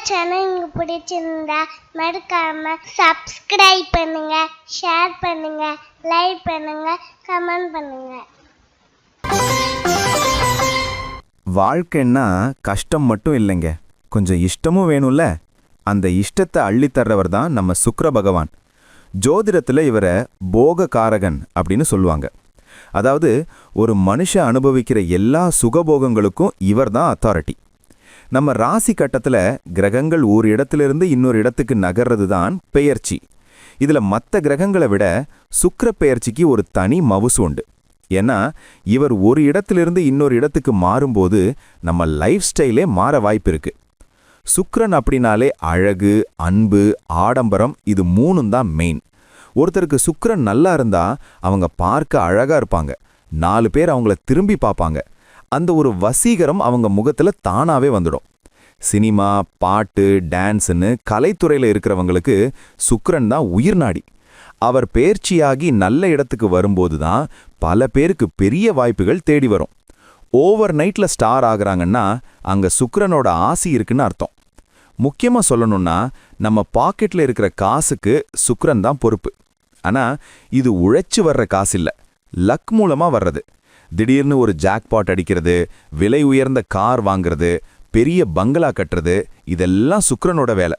Channel உங்களுக்கு பிடிச்சிருந்தா மறக்காம சப்ஸ்கிரைப் பண்ணுங்க, ஷேர் பண்ணுங்க, லைக் பண்ணுங்க, கமெண்ட் பண்ணுங்க. வாழ்க்கைன்னா கஷ்டம் மட்டும் இல்லைங்க, கொஞ்சம் இஷ்டமும் வேணும்ல. அந்த இஷ்டத்தை அள்ளித்தர்றவர் தான் நம்ம சுக்கிர பகவான். ஜோதிடத்தில் இவரை போககாரகன் அப்படின்னு சொல்லுவாங்க. அதாவது ஒரு மனுஷன் அனுபவிக்கிற எல்லா சுகபோகங்களுக்கும் இவர் தான் அத்தாரிட்டி. நம்ம ராசி கட்டத்தில் கிரகங்கள் ஒரு இடத்திலிருந்து இன்னொரு இடத்துக்கு நகர்றது தான் பெயர்ச்சி. இதில் மற்ற கிரகங்களை விட சுக்கிர பெயர்ச்சிக்கு ஒரு தனி மவுசு உண்டு. ஏன்னா இவர் ஒரு இடத்திலிருந்து இன்னொரு இடத்துக்கு மாறும்போது நம்ம லைஃப் ஸ்டைலே மாற வாய்ப்பு இருக்கு. சுக்கிரன் அப்படின்னாலே அழகு, அன்பு, ஆடம்பரம், இது மூணும் தான் மெயின். ஒருத்தருக்கு சுக்கிரன் நல்லா இருந்தா அவங்க பார்க்க அழகா இருப்பாங்க, 4 பேர் அவங்கள திரும்பி பார்ப்பாங்க. அந்த ஒரு வசீகரம் அவங்க முகத்துல தானாவே வந்துடும். சினிமா, பாட்டு, டான்ஸ்னு கலைத்துறையில் இருக்கிறவங்களுக்கு சுக்கிரன் தான் உயிர் நாடி. அவர் பெயர்ச்சியாகி நல்ல இடத்துக்கு வரும்போது தான் பல பேருக்கு பெரிய வாய்ப்புகள் தேடி வரும். ஓவர் நைட்ல ஸ்டார் ஆகுறாங்கன்னா அங்க சுக்கிரனோட ஆசி இருக்குன்னு அர்த்தம். முக்கியமா சொல்லணும்னா நம்ம பாக்கெட்ல இருக்கிற காசுக்கு சுக்கிரன் தான் பொறுப்பு. ஆனா இது உழைச்சு வர்ற காசு இல்ல, லக் மூலமா வர்றது. திடீர்னு ஒரு ஜாக்பாட் அடிக்கிறது, விலை உயர்ந்த கார் வாங்குறது, பெரிய பங்களா கட்டுறது, இதெல்லாம் சுக்கிரனோட வேலை.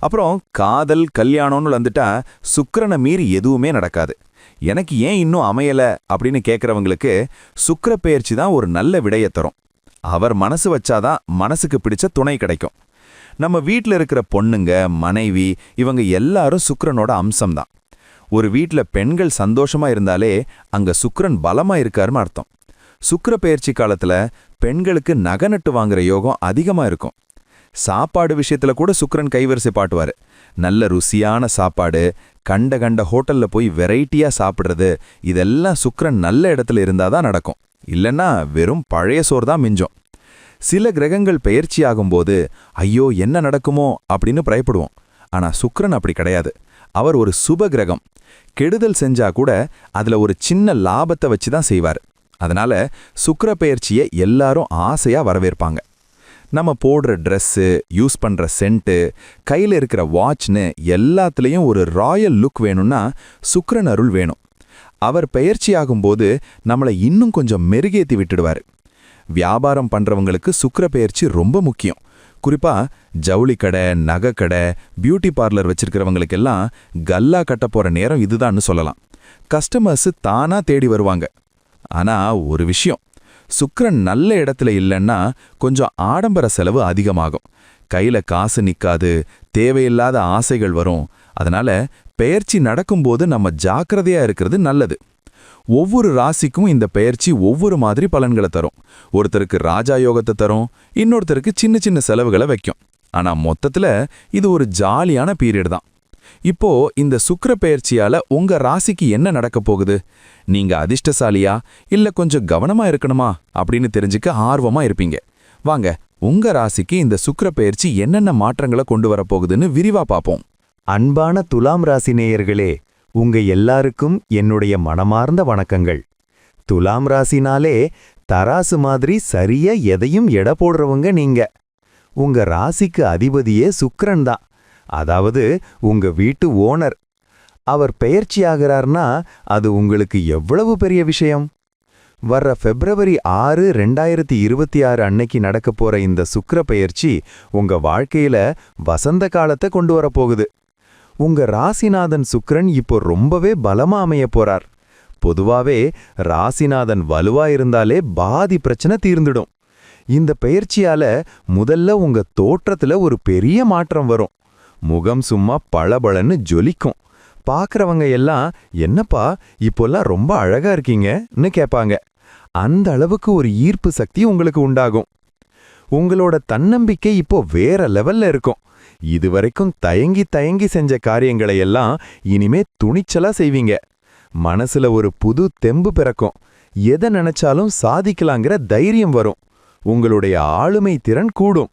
அப்புறம் காதல், கல்யாணம்னு வந்துட்டா சுக்கிரனை மீறி எதுவுமே நடக்காது. எனக்கு ஏன் இன்னும் அமையல அப்படின்னு கேட்குறவங்களுக்கு சுக்கிர பெயர்ச்சி தான் ஒரு நல்ல விடையை தரும். அவர் மனசு வச்சாதான் மனசுக்கு பிடிச்ச துணை கிடைக்கும். நம்ம வீட்டில் இருக்கிற பொண்ணுங்க, மனைவி, இவங்க எல்லாரும் சுக்கிரனோட அம்சம்தான். ஒரு வீட்டில் பெண்கள் சந்தோஷமா இருந்தாலே அங்க சுக்கிரன் பலமா இருக்காருன்னு அர்த்தம். சுக்கிர பெயர்ச்சி காலத்துல பெண்களுக்கு நகை நட்டு வாங்குற யோகம் அதிகமா இருக்கும். சாப்பாடு விஷயத்துல கூட சுக்கிரன் கைவரிசை பாட்டுவாரு. நல்ல ருசியான சாப்பாடு, கண்ட கண்ட ஹோட்டல்ல போய் வெரைட்டியா சாப்பிடுறது, இதெல்லாம் சுக்கிரன் நல்ல இடத்துல இருந்தாதான் நடக்கும். இல்லைன்னா வெறும் பழைய சோறு தான் மிஞ்சம். சில கிரகங்கள் பெயர்ச்சியாகும்போது ஐயோ என்ன நடக்குமோ அப்படின்னு பயப்படுவோம். ஆனா சுக்கிரன் அப்படி கிடையாது. அவர் ஒரு சுப கிரகம். கெடுதல் செஞ்சா கூட அதுல ஒரு சின்ன லாபத்தை வச்சு தான் செய்வார். அதனால சுக்கிர பெயர்ச்சியை எல்லாரும் ஆசையா வரவேற்பாங்க. நம்ம போடுற ட்ரெஸ்ஸு, யூஸ் பண்ற சென்ட்டு, கையில் இருக்கிற வாட்ச்னு எல்லாத்துலேயும் ஒரு ராயல் லுக் வேணும்னா சுக்கிரன் அருள் வேணும். அவர் பெயர்ச்சியாகும்போது நம்மளை இன்னும் கொஞ்சம் மெருகேற்றி விட்டுடுவார். வியாபாரம் பண்றவங்களுக்கு சுக்கிர பெயர்ச்சி ரொம்ப முக்கியம். குறிப்பா ஜவுளி கடை, நகை கடை, பியூட்டி பார்லர் வச்சிருக்கிறவங்களுக்கெல்லாம் கல்லா கட்ட போற நேரம் இதுதான்னு சொல்லலாம். கஸ்டமர்ஸ் தானா தேடி வருவாங்க. ஆனா ஒரு விஷயம், சுக்கிரன் நல்ல இடத்துல இல்லைன்னா கொஞ்சம் ஆடம்பர செலவு அதிகமாகும். கையில காசு நிக்காது, தேவையில்லாத ஆசைகள் வரும். அதனால பெயர்ச்சி நடக்கும்போது நம்ம ஜாக்கிரதையா இருக்கிறது நல்லது. ஒவ்வொரு ராசிக்கும் இந்த பெயர்ச்சி ஒவ்வொரு மாதிரி பலன்களை தரும். ஒருத்தருக்கு ராஜா யோகத்தை தரும், இன்னொருத்தருக்கு சின்ன சின்ன செலவுகளை வைக்கும். ஆனா மொத்தத்துல இது ஒரு ஜாலியான பீரியட் தான். இப்போ இந்த சுக்கிர பெயர்ச்சியால உங்க ராசிக்கு என்ன நடக்க போகுது? நீங்க அதிர்ஷ்டசாலியா இல்ல கொஞ்சம் கவனமா இருக்கணுமா அப்படின்னு தெரிஞ்சுக்க ஆர்வமா இருப்பீங்க. வாங்க, உங்க ராசிக்கு இந்த சுக்கிர பெயர்ச்சி என்னென்ன மாற்றங்களை கொண்டு வரப்போகுதுன்னு விரிவா பார்ப்போம். அன்பான துலாம் ராசி நேயர்களே, உங்க எல்லாருக்கும் என்னுடைய மனமார்ந்த வணக்கங்கள். துலாம் ராசினாலே தராசு மாதிரி சரியா எதையும் எடை போடுறவங்க நீங்க. உங்க ராசிக்கு அதிபதியே சுக்கிரன் தான். அதாவது உங்க வீட்டு ஓனர். அவர் பெயர்ச்சியாகிறார்னா அது உங்களுக்கு எவ்வளவு பெரிய விஷயம். வர்ற February 6, 2026 அன்னைக்கு நடக்க போற இந்த சுக்கிர பெயர்ச்சி உங்க வாழ்க்கையில வசந்த காலத்தை கொண்டு வரப்போகுது. உங்க ராசிநாதன் சுக்கிரன் இப்போ ரொம்பவே பலமா அமைய போறார். பொதுவாவே ராசிநாதன் வலுவா இருந்தாலே பாதி பிரச்சனை தீர்ந்துடும். இந்த பெயர்ச்சியால முதல்ல உங்க தோற்றத்துல ஒரு பெரிய மாற்றம் வரும். முகம் சும்மா பளபளன்னு ஜொலிக்கும். பார்க்கறவங்க எல்லாம் என்னப்பா இப்போல்லாம் ரொம்ப அழகா இருக்கீங்கன்னு கேட்பாங்க. அந்த அளவுக்கு ஒரு ஈர்ப்பு சக்தி உங்களுக்கு உண்டாகும். உங்களோட தன்னம்பிக்கை இப்போ வேற லெவல்ல இருக்கும். இதுவரைக்கும் தயங்கி தயங்கி செஞ்ச காரியங்களை எல்லாம் இனிமே துணிச்சலா செய்வீங்க. மனசுல ஒரு புது தெம்பு பிறக்கும். எதை நினைச்சாலும் சாதிக்கலாங்கிற தைரியம் வரும். உங்களுடைய ஆளுமை திறன் கூடும்.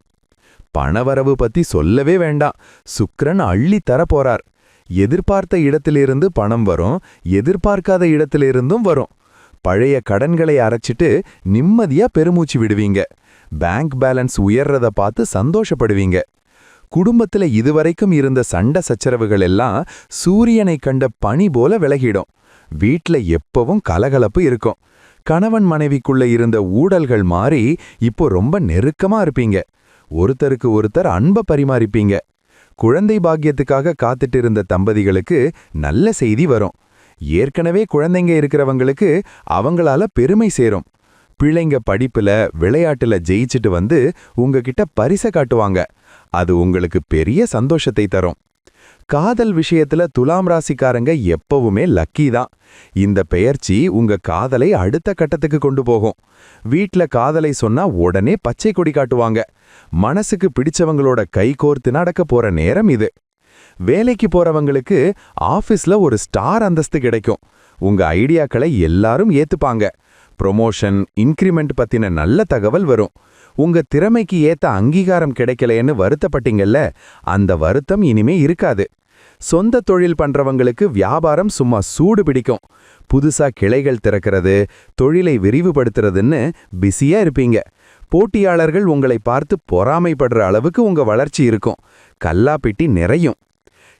பணவரவு பத்தி சொல்லவே வேண்டாம். சுக்கிரன் அள்ளி தரப்போறார். எதிர்பார்த்த இடத்திலிருந்து பணம் வரும், எதிர்பார்க்காத இடத்திலிருந்தும் வரும். பழைய கடன்களை அரைச்சிட்டு நிம்மதியா பெருமூச்சு விடுவீங்க. பேங்க் பேலன்ஸ் உயர்றத பார்த்து சந்தோஷப்படுவீங்க. குடும்பத்துல இதுவரைக்கும் இருந்த சண்டை சச்சரவுகள் எல்லாம் சூரியனை கண்ட பனி போல விலகிடும். வீட்ல எப்பவும் கலகலப்பு இருக்கும். கணவன் மனைவிக்குள்ள இருந்த ஊடல்கள் மாறி இப்போ ரொம்ப நெருக்கமா இருப்பீங்க. ஒருத்தருக்கு ஒருத்தர் அன்பை பரிமாறிப்பீங்க. குழந்தை பாக்கியத்துக்காக காத்துட்டு இருந்த தம்பதிகளுக்கு நல்ல செய்தி வரும். ஏற்கனவே குழந்தைங்க இருக்கிறவங்களுக்கு அவங்களால பெருமை சேரும். பிள்ளைங்க படிப்புல விளையாட்டுல ஜெயிச்சிட்டு வந்து உங்ககிட்ட பரிசை காட்டுவாங்க. அது உங்களுக்கு பெரிய சந்தோஷத்தை தரும். காதல் விஷயத்துல துலாம் ராசிக்காரங்க எப்பவுமே லக்கி தான். இந்த பெயர்ச்சி உங்க காதலை அடுத்த கட்டத்துக்கு கொண்டு போகும். வீட்ல காதலை சொன்னா உடனே பச்சை கொடி காட்டுவாங்க. மனசுக்கு பிடிச்சவங்களோட கைகோர்த்து நடக்க போற நேரம் இது. வேலைக்கு போறவங்களுக்கு ஆபீஸ்ல ஒரு ஸ்டார் அந்தஸ்து கிடைக்கும். உங்க ஐடியாக்களை எல்லாரும் ஏத்துப்பாங்க. ப்ரொமோஷன், இன்கிரிமெண்ட் பத்தின நல்ல தகவல் வரும். உங்க திறமைக்கு ஏத்த அங்கீகாரம் கிடைக்கலைன்னு வருத்தப்பட்டீங்கல்ல, அந்த வருத்தம் இனிமே இருக்காது. சொந்த தொழில் பண்றவங்களுக்கு வியாபாரம் சும்மா சூடு பிடிக்கும். புதுசா கிளைகள் திறக்கிறது, தொழிலை விரிவுபடுத்துறதுன்னு பிஸியா இருப்பீங்க. போட்டியாளர்கள் உங்களை பார்த்து பொறாமைப்படுற அளவுக்கு உங்க வளர்ச்சி இருக்கும். கல்லாப்பிட்டி நிறையும்.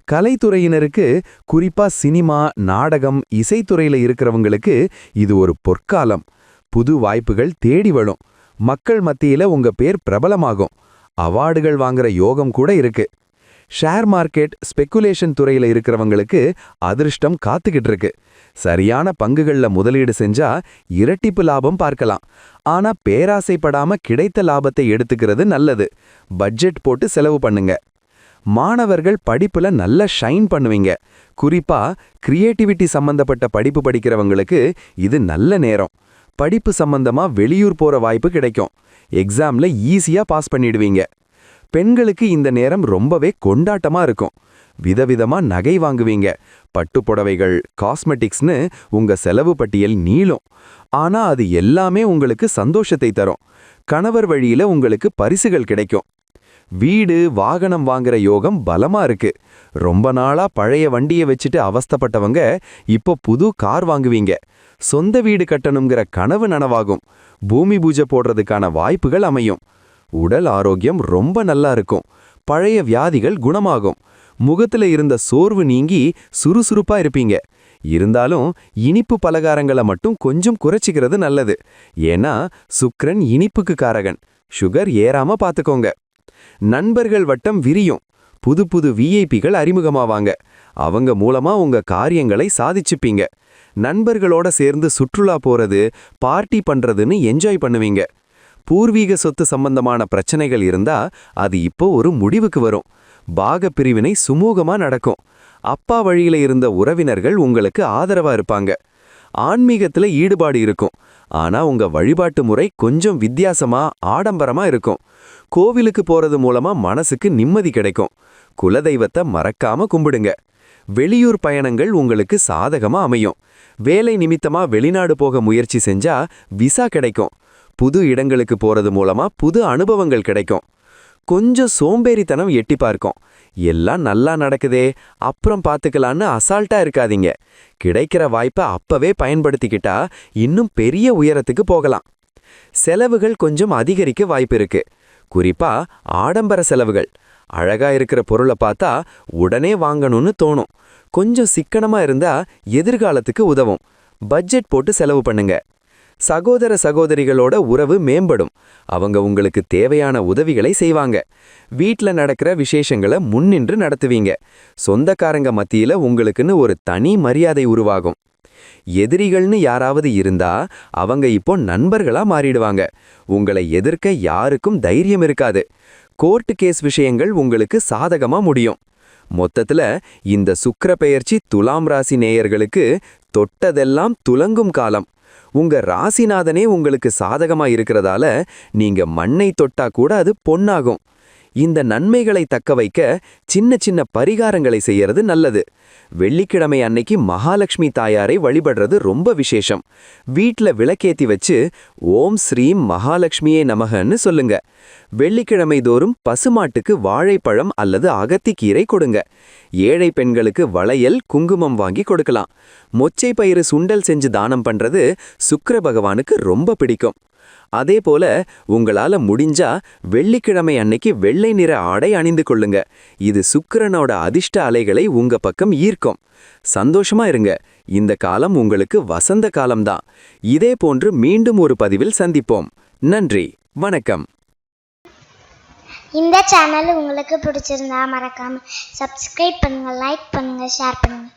கலைத்துறையினருக்கு, குறிப்பா சினிமா, நாடகம், இசைத்துறையில இருக்கிறவங்களுக்கு இது ஒரு பொற்காலம். புது வாய்ப்புகள் தேடி வரும். மக்கள் மத்தியில உங்க பேர் பிரபலமாகும். அவார்டுகள் வாங்குற யோகம் கூட இருக்கு. ஷேர் மார்க்கெட், ஸ்பெக்குலேஷன் துறையில இருக்கிறவங்களுக்கு அதிர்ஷ்டம் காத்துக்கிட்டு இருக்கு. சரியான பங்குகள்ல முதலீடு செஞ்சா இரட்டிப்பு லாபம் பார்க்கலாம். ஆனா பேராசைப்படாம கிடைத்த லாபத்தை எடுத்துக்கிறது நல்லது. பட்ஜெட் போட்டு செலவு பண்ணுங்க. மாணவர்கள் படிப்புல நல்ல ஷைன் பண்ணுவீங்க. குறிப்பா கிரியேட்டிவிட்டி சம்பந்தப்பட்ட படிப்பு படிக்கிறவங்களுக்கு இது நல்ல நேரம். படிப்பு சம்பந்தமா வெளியூர் போற வாய்ப்பு கிடைக்கும். எக்ஸாம்ல ஈஸியா பாஸ் பண்ணிடுவீங்க. பெண்களுக்கு இந்த நேரம் ரொம்பவே கொண்டாட்டமா இருக்கும். விதவிதமா நகை வாங்குவீங்க. பட்டுப்புடவைகள், காஸ்மெட்டிக்ஸ்னு உங்க செலவு பட்டியல் நீளும். ஆனா அது எல்லாமே உங்களுக்கு சந்தோஷத்தை தரும். கணவர் வழியில உங்களுக்கு பரிசுகள் கிடைக்கும். வீடு, வாகனம் வாங்குற யோகம் பலமா இருக்கு. ரொம்ப நாளா பழைய வண்டியை வச்சுட்டு அவஸ்தப்பட்டவங்க இப்போ புது கார் வாங்குவீங்க. சொந்த வீடு கட்டணுங்கிற கனவு நனவாகும். பூமி பூஜை போடுறதுக்கான வாய்ப்புகள் அமையும். உடல் ஆரோக்கியம் ரொம்ப நல்லா இருக்கும். பழைய வியாதிகள் குணமாகும். முகத்துல இருந்த சோர்வு நீங்கி சுறுசுறுப்பா இருப்பீங்க. இருந்தாலும் இனிப்பு பலகாரங்களை மட்டும் கொஞ்சம் குறைச்சிக்கிறது நல்லது. ஏன்னா சுக்கிரன் இனிப்புக்கு காரகன். சுகர் ஏறாம பாத்துக்கோங்க. நண்பர்கள் வட்டம் விரியும். புது புது விஐபிகள் அறிமுகமாவாங்க. அவங்க மூலமா உங்க காரியங்களை சாதிச்சுப்பீங்க. நண்பர்களோட சேர்ந்து சுற்றுலா போறது, பார்ட்டி பண்றதுன்னு என்ஜாய் பண்ணுவீங்க. பூர்வீக சொத்து சம்பந்தமான பிரச்சனைகள் இருந்தா அது இப்போ ஒரு முடிவுக்கு வரும். பாக பிரிவினை சுமூகமா நடக்கும். அப்பா வழியில இருந்த உறவினர்கள் உங்களுக்கு ஆதரவா இருப்பாங்க. ஆன்மீகத்துல ஈடுபாடு இருக்கும். ஆனா உங்க வழிபாட்டு முறை கொஞ்சம் வித்தியாசமா, ஆடம்பரமா இருக்கும். கோவிலுக்கு போறது மூலமா மனசுக்கு நிம்மதி கிடைக்கும். குலதெய்வத்தை மறக்காம கும்பிடுங்க. வெளியூர் பயணங்கள் உங்களுக்கு சாதகமா அமையும். வேலை நிமித்தமா வெளிநாடு போக முயற்சி செஞ்சா விசா கிடைக்கும். புது இடங்களுக்கு போறது மூலமா புது அனுபவங்கள் கிடைக்கும். கொஞ்சம் சோம்பேறித்தனம் எட்டி பார்க்கும். எல்லாம் நல்லா நடக்குதே, அப்புறம் பார்த்துக்கலான்னு அசால்ட்டா இருக்காதீங்க. கிடைக்கிற வாய்ப்பை அப்பவே பயன்படுத்திக்கிட்டா இன்னும் பெரிய உயரத்துக்கு போகலாம். செலவுகள் கொஞ்சம் அதிகரிக்க வாய்ப்பு இருக்கு. குறிப்பா ஆடம்பர செலவுகள். அழகா இருக்கிற பொருளை பார்த்தா உடனே வாங்கணும்னு தோணும். கொஞ்சம் சிக்கனமா இருந்தா எதிர்காலத்துக்கு உதவும். பட்ஜெட் போட்டு செலவு பண்ணுங்க. சகோதர சகோதரிகளோட உறவு மேம்படும். அவங்க உங்களுக்கு தேவையான உதவிகளை செய்வாங்க. வீட்ல நடக்கிற விசேஷங்களை முன்னின்று நடத்துவீங்க. சொந்தக்காரங்க மத்தியில உங்களுக்குன்னு ஒரு தனி மரியாதை உருவாகும். எதிரிகள்னு யாராவது இருந்தா அவங்க இப்போ நண்பர்களா மாறிடுவாங்க. உங்களை எதிர்க்க யாருக்கும் தைரியம் இருக்காது. கோர்ட்டு கேஸ் விஷயங்கள் உங்களுக்கு சாதகமா முடியும். மொத்தத்துல இந்த சுக்கிர பெயர்ச்சி துலாம் ராசி நேயர்களுக்கு தொட்டதெல்லாம் துலங்கும் காலம். உங்க ராசிநாதனே உங்களுக்கு சாதகமா இருக்கிறதால நீங்க மண்ணை தொட்டா கூட அது பொன்னாகும். இந்த நன்மைகளை தக்க வைக்க சின்ன சின்ன பரிகாரங்களை செய்யறது நல்லது. வெள்ளிக்கிழமை அன்னைக்கு மகாலட்சுமி தாயாரை வழிபடுறது ரொம்ப விசேஷம். வீட்ல விளக்கேத்தி வச்சு ஓம் ஸ்ரீம் மகாலட்சுமியே நமகன்னு சொல்லுங்க. வெள்ளிக்கிழமை தோறும் பசுமாட்டுக்கு வாழைப்பழம் அல்லது அகத்திக்கீரை கொடுங்க. ஏழை பெண்களுக்கு வளையல், குங்குமம் வாங்கி கொடுக்கலாம். மொச்சை பயிறு சுண்டல் செஞ்சு தானம் பண்றது சுக்கிர பகவானுக்கு ரொம்ப பிடிக்கும். அதே போல உங்களால முடிஞ்சா வெள்ளிக்கிழமை அன்னைக்கு வெள்ளை நிற ஆடை அணிந்து கொள்ளுங்க. இது சுக்கிரனோட அதிர்ஷ்ட அலைகளை உங்க பக்கம் ஈர்க்கும். சந்தோஷமா இருங்க. இந்த காலம் உங்களுக்கு வசந்த காலம்தான். இதே போன்று மீண்டும் ஒரு பதிவில் சந்திப்போம். நன்றி, வணக்கம். இந்த சேனல் உங்களுக்கு பிடிச்சிருந்தா மறக்காம சப்ஸ்கிரைப் பண்ணுங்க, லைக் பண்ணுங்க, ஷேர் பண்ணுங்க.